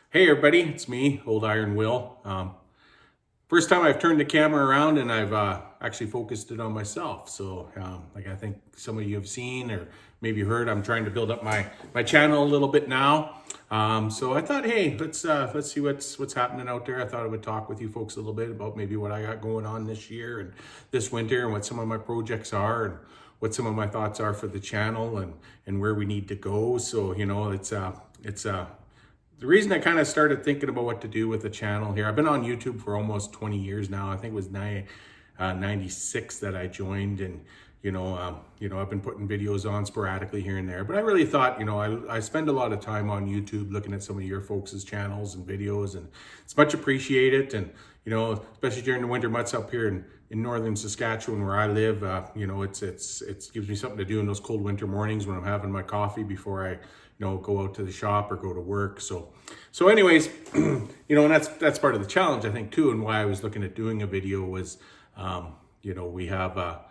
Hey everybody, it's me, Old Iron Will. First time I've turned the camera around and I've actually focused it on myself. So, like I think some of you have seen or maybe heard, I'm trying to build up my channel a little bit now. So I thought, hey, let's see what's happening out there. I thought I would talk with you folks a little bit about maybe what I got going on this year and this winter and what some of my projects are and what some of my thoughts are for the channel and where we need to go. So it's the reason I kind of started thinking about what to do with the channel here, I've been on YouTube for almost 20 years now. I think it was 96 that I joined, and I've been putting videos on sporadically here and there. But I really thought, I spend a lot of time on YouTube looking at some of your folks' channels and videos, and it's much appreciated. And especially during the winter months up here in northern Saskatchewan where I live, it gives me something to do in those cold winter mornings when I'm having my coffee before I go out to the shop or go to work. So anyways, and that's part of the challenge, I think, too, and why I was looking at doing a video was, we have, I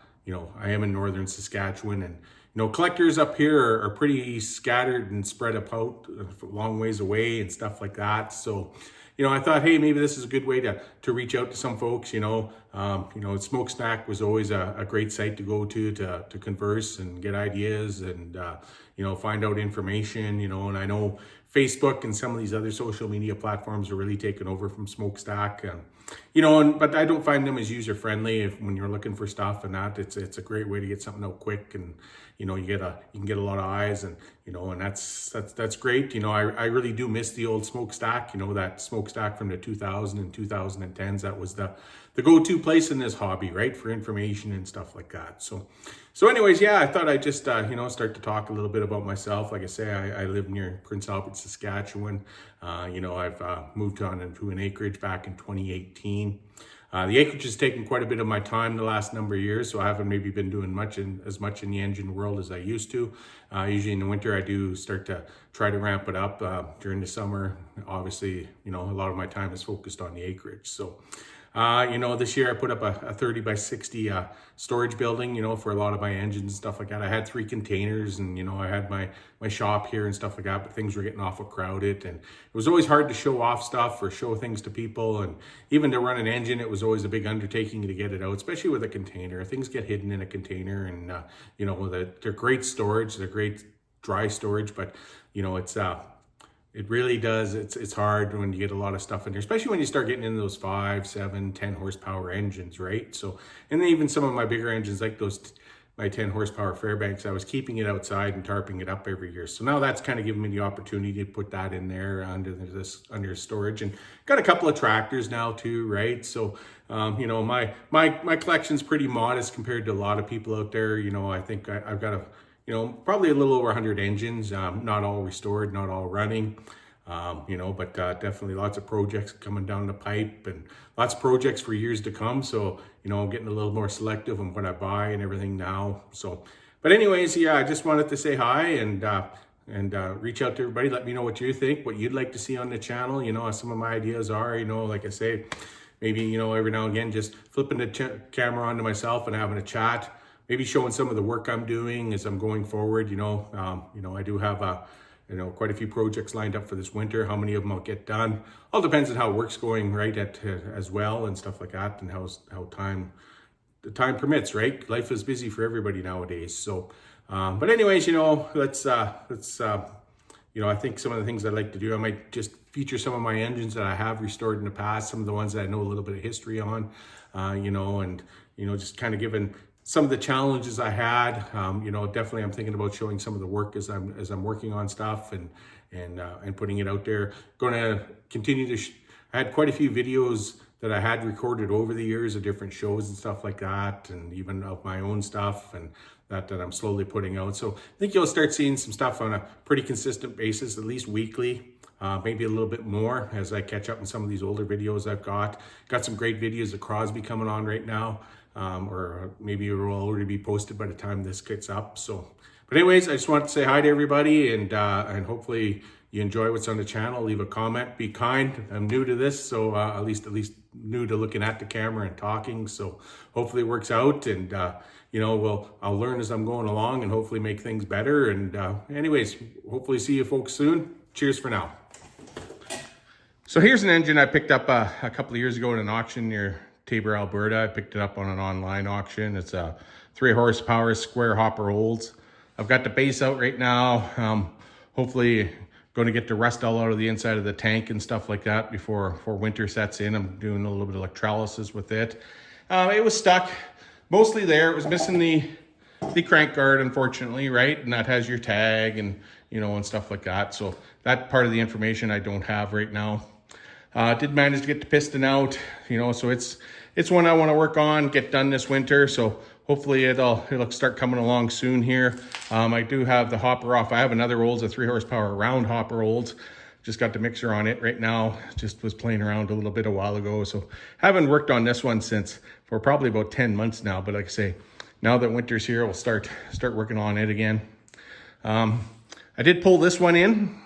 am in northern Saskatchewan, and collectors up here are pretty scattered and spread out a long ways away and stuff like that. So, I thought, hey, maybe this is a good way to reach out to some folks. Smokestack was always a great site to go to converse and get ideas and find out information. And I know Facebook and some of these other social media platforms are really taken over from Smokestack. But I don't find them as user friendly when you're looking for stuff and that. It's a great way to get something out quick, and you can get a lot of eyes, and and that's great. I really do miss the old Smokestack. That Smokestack from the 2000 and 2010s. That was the go-to place in this hobby, right, for information and stuff like that. So anyways, yeah, I thought I'd just start to talk a little bit about myself. Like I say, I live near Prince Albert, Saskatchewan. I've moved on into an acreage back in 2018. The acreage has taken quite a bit of my time the last number of years, so I haven't maybe been doing as much in the engine world as I used to. Usually in the winter, I do start to try to ramp it up. During the summer, obviously, a lot of my time is focused on the acreage. So, this year I put up a 30 by 60 storage building, for a lot of my engines and stuff like that. I had 3 containers, and, I had my shop here and stuff like that, but things were getting awful crowded, and it was always hard to show off stuff or show things to people. And even to run an engine, it was always a big undertaking to get it out, especially with a container. Things get hidden in a container, and, they're great storage. They're great dry storage, but, it really does. It's hard when you get a lot of stuff in there, especially when you start getting into those 5, 7, 10 horsepower engines, right? So, and then even some of my bigger engines, like my 10 horsepower Fairbanks, I was keeping it outside and tarping it up every year. So now that's kind of given me the opportunity to put that in there under storage, and got a couple of tractors now too, right? So, my collection's pretty modest compared to a lot of people out there. I think I've got probably a little over 100 engines, not all restored, not all running, but definitely lots of projects coming down the pipe and lots of projects for years to come. So, I'm getting a little more selective on what I buy and everything now. So, but anyways, yeah, I just wanted to say hi and reach out to everybody. Let me know what you think, what you'd like to see on the channel. Some of my ideas are, like I say, maybe, every now and again, just flipping the camera onto myself and having a chat. Maybe showing some of the work I'm doing as I'm going forward. I do have quite a few projects lined up for this winter. How many of them I'll get done all depends on how work's going, right, as well, and stuff like that, and how the time permits, right? Life is busy for everybody nowadays. So, but anyways, let's I think some of the things I'd like to do, I might just feature some of my engines that I have restored in the past, some of the ones that I know a little bit of history on, just kind of giving some of the challenges I had. Definitely I'm thinking about showing some of the work as I'm working on stuff and putting it out there. Going to continue to, I had quite a few videos that I had recorded over the years of different shows and stuff like that, and even of my own stuff and that I'm slowly putting out. So I think you'll start seeing some stuff on a pretty consistent basis, at least weekly. Maybe a little bit more as I catch up on some of these older videos I've got. Got some great videos of Crosby coming on right now. Or maybe it will already be posted by the time this gets up. So, but anyways, I just want to say hi to everybody, and hopefully you enjoy what's on the channel. Leave a comment, be kind. I'm new to this, so at least new to looking at the camera and talking. So hopefully it works out, and I'll learn as I'm going along, and hopefully make things better. And anyways, hopefully see you folks soon. Cheers for now. So here's an engine I picked up a couple of years ago at an auction near Tabor, Alberta. I picked it up on an online auction. It's a 3 horsepower square hopper Olds. I've got the base out right now. Hopefully going to get the rust all out of the inside of the tank and stuff like that before winter sets in. I'm doing a little bit of electrolysis with it. It was stuck mostly there. It was missing the crank guard, unfortunately, right? And that has your tag and, you know, and stuff like that. So that part of the information I don't have right now. Did manage to get the piston out, you know, so it's one I want to work on, get done this winter. So hopefully it'll start coming along soon here. I do have the hopper off. I have another Olds, a 3 horsepower round hopper Olds. Just got the mixer on it right now. Just was playing around a little bit a while ago. So haven't worked on this one for probably about 10 months now. But like I say, now that winter's here, we'll start working on it again. I did pull this one in.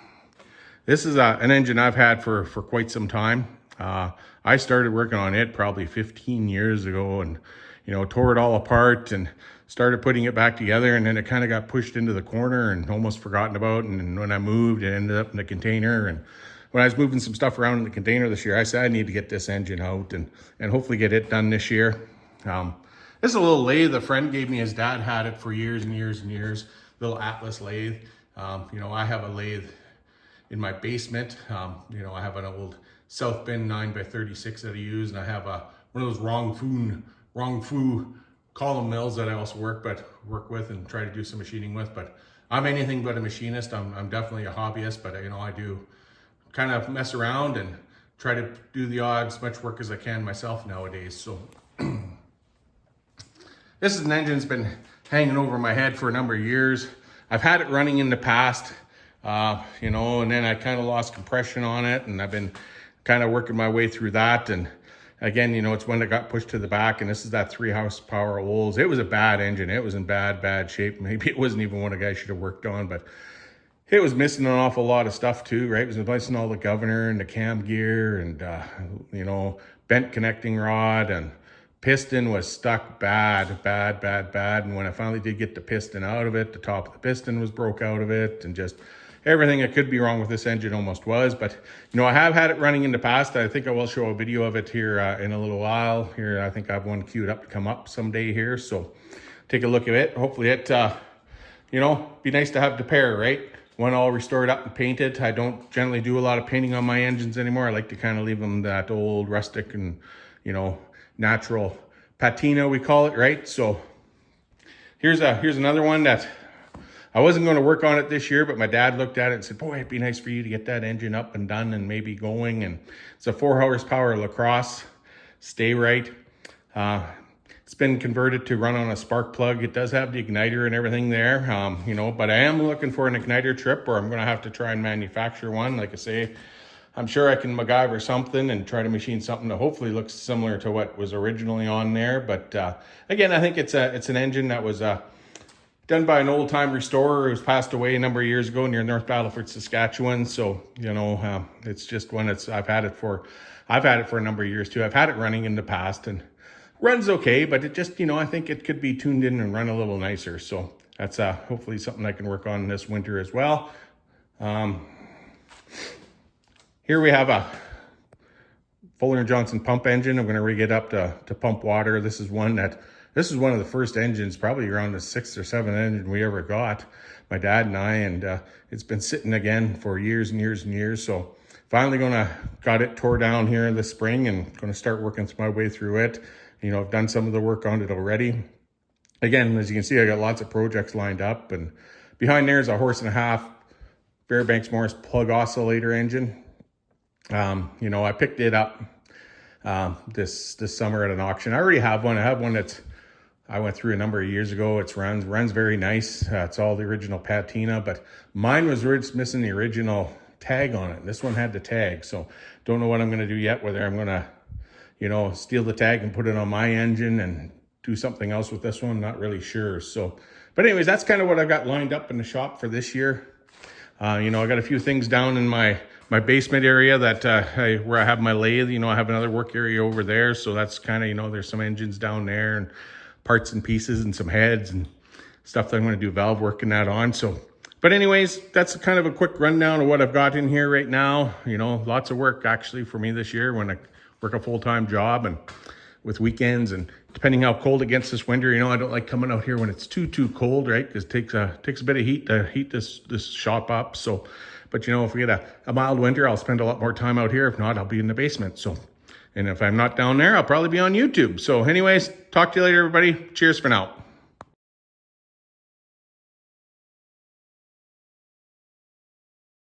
This is an engine I've had for quite some time. I started working on it probably 15 years ago and, you know, tore it all apart and started putting it back together, and then it kind of got pushed into the corner and almost forgotten about. And when I moved, it ended up in the container. And when I was moving some stuff around in the container this year, I said I need to get this engine out and hopefully get it done this year. This is a little lathe a friend gave me. His dad had it for years and years and years. Little Atlas lathe. You know, I have a lathe in my basement. You know, I have an old South Bend 9x36 that I use, and I have one of those Rongfu column mills that I also work with and try to do some machining with. But I'm anything but a machinist. I'm definitely a hobbyist, but, you know, I do kind of mess around and try to do the odds much work as I can myself nowadays. So this is an engine that's been hanging over my head for a number of years. I've had it running in the past, you know, and then I kind of lost compression on it, and I've been kind of working my way through that. And again, you know, it's one that got pushed to the back, and this is that 3 horsepower Olds. It was a bad engine. It was in bad shape. Maybe it wasn't even one a guy should have worked on, but it was missing an awful lot of stuff too, right? It was missing all the governor and the cam gear and, you know, bent connecting rod, and piston was stuck bad. And when I finally did get the piston out of it, the top of the piston was broke out of it, and just everything that could be wrong with this engine almost was. But, you know, I have had it running in the past. I think I will show a video of it here in a little while. Here, I think I have one queued up to come up someday here. So take a look at it. Hopefully it, you know, be nice to have the pair, right? One all restored up and painted. I don't generally do a lot of painting on my engines anymore. I like to kind of leave them that old rustic and, you know, natural patina, we call it, right? So here's another one that I wasn't going to work on it this year, but my dad looked at it and said, boy, it'd be nice for you to get that engine up and done and maybe going. And it's a 4 horsepower LaCrosse Stay Right. It's been converted to run on a spark plug. It does have the igniter and everything there, you know, but I am looking for an igniter trip, or I'm going to have to try and manufacture one. Like I say, I'm sure I can MacGyver something and try to machine something that hopefully looks similar to what was originally on there. But again, I think it's an engine that was done by an old-time restorer who's passed away a number of years ago near North Battleford, Saskatchewan. So, you know, it's just one that's I've had it for a number of years too. I've had it running in the past and runs okay, but it just, you know, I think it could be tuned in and run a little nicer. So that's hopefully something I can work on this winter as well. Here we have a Fuller & Johnson pump engine. I'm going to rig it up to pump water. This is one of the first engines, probably around the 6th or 7th engine we ever got, my dad and I, and it's been sitting again for years and years and years. So finally got it tore down here this spring and going to start working my way through it. You know, I've done some of the work on it already. Again, as you can see, I got lots of projects lined up, and behind there is a 1.5 horse Fairbanks Morris plug oscillator engine. You know, I picked it up this summer at an auction. I already have one. I have one I went through a number of years ago. It runs very nice. It's all the original patina, but mine was missing the original tag on it. This one had the tag, so don't know what I'm going to do yet, whether I'm going to, you know, steal the tag and put it on my engine and do something else with this one. Not really sure. So, but anyways, that's kind of what I've got lined up in the shop for this year. You know, I got a few things down in my basement area that where I have my lathe. You know, I have another work area over there, so that's kind of, you know, there's some engines down there and parts and pieces and some heads and stuff that I'm going to do valve work and that on. So But anyways, that's kind of a quick rundown of what I've got in here right now. You know, lots of work actually for me this year when I work a full-time job and with weekends, and depending how cold it gets this winter, you know, I don't like coming out here when it's too cold, right? Because it takes a bit of heat to heat this shop up. So, but you know, if we get a mild winter, I'll spend a lot more time out here. If not, I'll be in the basement. So, and if I'm not down there, I'll probably be on YouTube. So anyways, talk to you later, everybody. Cheers for now.